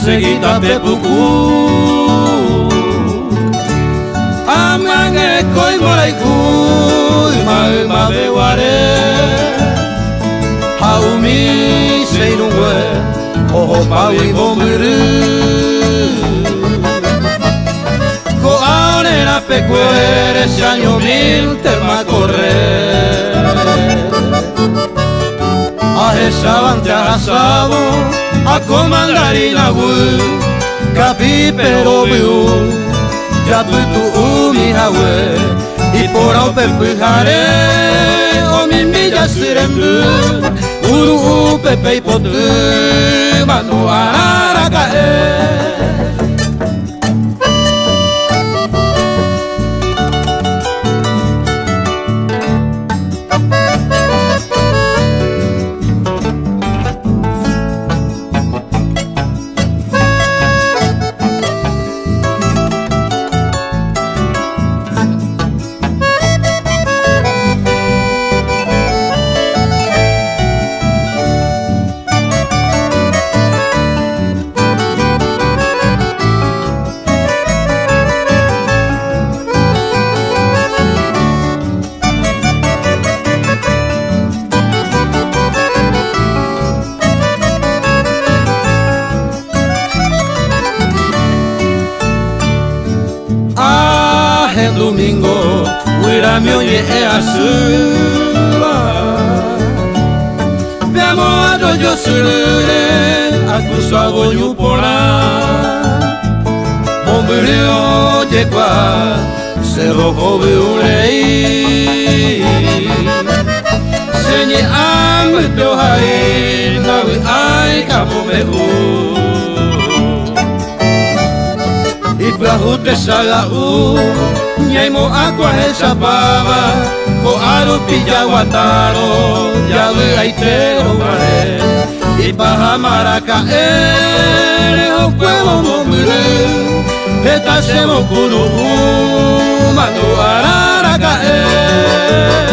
seguita pepuku amange koi morai kui ma beware haumi seinungwe oho pawi bomburu ko aone na pecuere ese año 1000 te va a correr a esa banda asado a comandar y la capi pero viu ya tu mi hawe y por au pepujare o mi milla sirembu uru pepe potu manu araka domingo, uira mi oye e asuma. Veamo a yo surure, acuso a goñu pora. Bomberio llegua, se rojo viurei. Senye ame teo hai, nawi ai kapo mehu. Ibrahute saga Nyaimo aqua esa pava Ko aru pilla guataro Ya aitero vare Y paja maraca ere O cuevo momure Eta se mo kuru Manu arara cae